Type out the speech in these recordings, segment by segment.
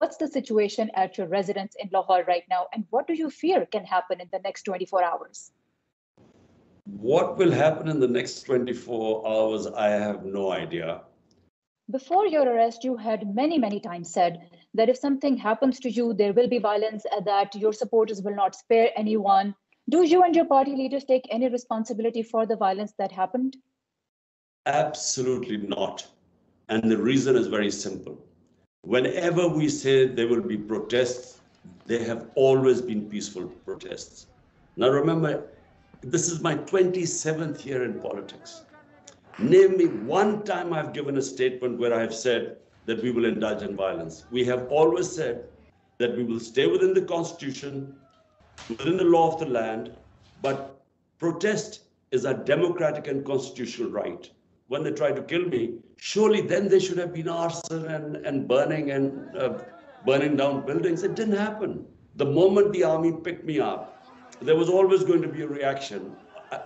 What's the situation at your residence in Lahore right now? And what do you fear can happen in the next 24 hours? What will happen in the next 24 hours, I have no idea. Before your arrest, you had many times said that if something happens to you, there will be violence, and that your supporters will not spare anyone. Do you and your party leaders take any responsibility for the violence that happened? Absolutely not. And the reason is very simple. Whenever we say there will be protests, they have always been peaceful protests. Now remember, this is my 27th year in politics. Name me one time I've given a statement where I've said that we will indulge in violence. We have always said that we will stay within the Constitution, within the law of the land, but protest is a democratic and constitutional right. When they tried to kill me, surely then they should have been arson and burning down buildings. It didn't happen. The moment the army picked me up, there was always going to be a reaction.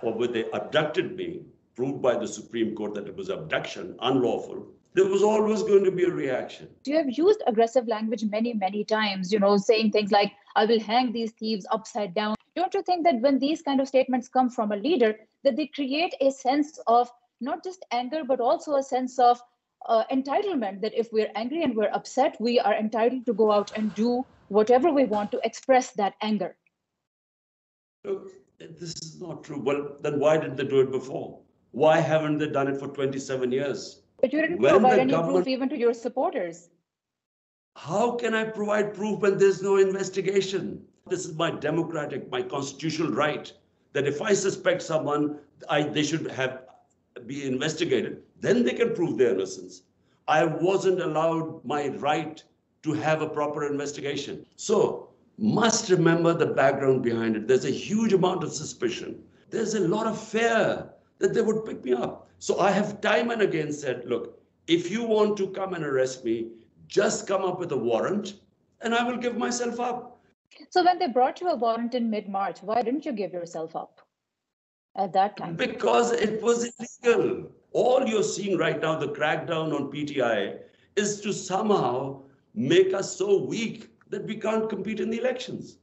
Or when they abducted me, proved by the Supreme Court that it was abduction, unlawful, there was always going to be a reaction. You have used aggressive language many times, saying things like, I will hang these thieves upside down. Don't you think that when these kind of statements come from a leader, that they create a sense of not just anger, but also a sense of entitlement, that if we're angry and we're upset, we are entitled to go out and do whatever we want to express that anger? Look, this is not true. Well, then why did they do it before? Why haven't they done it for 27 years? But you didn't provide any proof even to your supporters. How can I provide proof when there's no investigation? This is my democratic, my constitutional right, that if I suspect someone, they should be investigated. Then they can prove their innocence. I wasn't allowed my right to have a proper investigation. So, must remember the background behind it. There's a huge amount of suspicion. There's a lot of fear that they would pick me up. So I have time and again said, look, if you want to come and arrest me, just come up with a warrant and I will give myself up. So when they brought you a warrant in mid-March, why didn't you give yourself up at that time? Because it was illegal. All you're seeing right now, the crackdown on PTi, is to somehow make us so weak that we can't compete in the elections.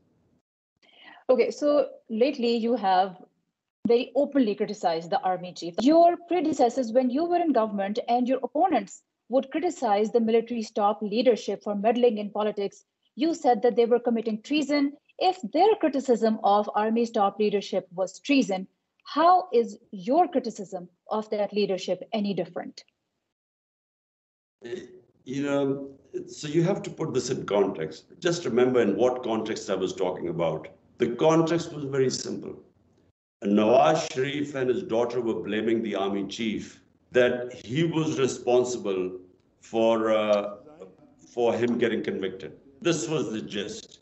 Okay, so lately you have very openly criticized the army chief. Your predecessors, when you were in government, and your opponents would criticize the military's top leadership for meddling in politics, you said that they were committing treason. If their criticism of army's top leadership was treason, how is your criticism of that leadership any different? So you have to put this in context. Just remember in what context I was talking about. The context was very simple. Nawaz Sharif and his daughter were blaming the army chief that he was responsible for him getting convicted. This was the gist.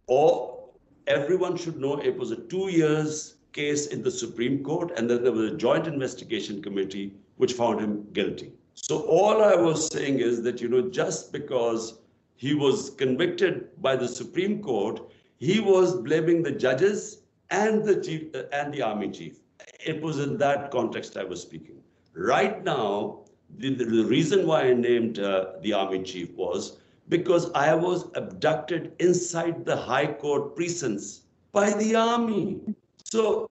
Or everyone should know it was a 2 years case in the Supreme Court, and then there was a joint investigation committee which found him guilty. So all I was saying is that, just because he was convicted by the Supreme Court, he was blaming the judges and the army chief. It was in that context I was speaking. Right now, the reason why I named the army chief was because I was abducted inside the High Court precincts by the army. So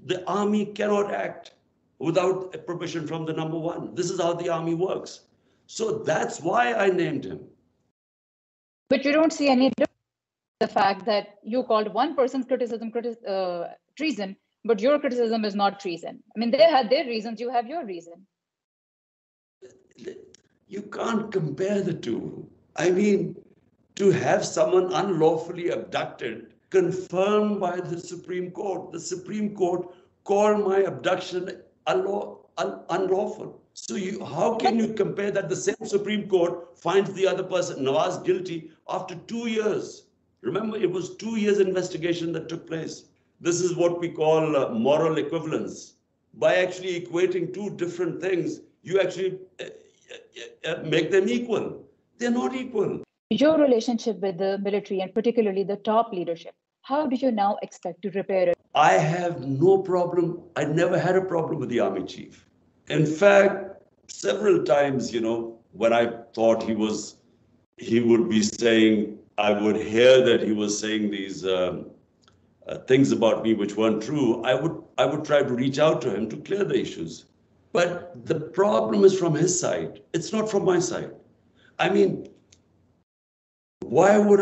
the army cannot act without permission from the number one. This is how the army works. So that's why I named him. But you don't see any difference in the fact that you called one person's criticism treason, but your criticism is not treason. I mean, they had their reasons, you have your reason. You can't compare the two. I mean, to have someone unlawfully abducted, confirmed by the Supreme Court called my abduction unlawful. So how can you compare that? The same Supreme Court finds the other person, Nawaz, guilty after 2 years. Remember, it was 2 years investigation that took place. This is what we call moral equivalence. By actually equating two different things, you actually make them equal. They're not equal. Your relationship with the military and particularly the top leadership, how do you now expect to repair it? I have no problem. I never had a problem with the army chief. In fact, several times, when I thought he was he would be saying, I would hear that he was saying these things about me which weren't true, I would try to reach out to him to clear the issues. But the problem is from his side. It's not from my side. I mean, why would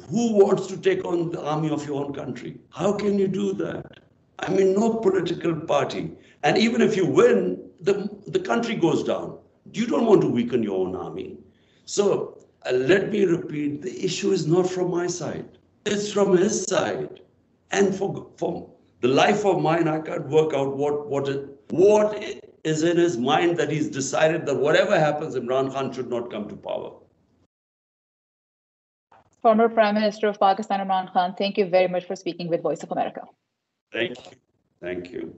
who wants to take on the army of your own country? How can you do that? I mean, no political party. And even if you win, the country goes down. You don't want to weaken your own army. So let me repeat, the issue is not from my side. It's from his side. And for the life of mine, I can't work out what is in his mind that he's decided that whatever happens, Imran Khan should not come to power. Former Prime Minister of Pakistan, Imran Khan, thank you very much for speaking with Voice of America. Thank you. Thank you.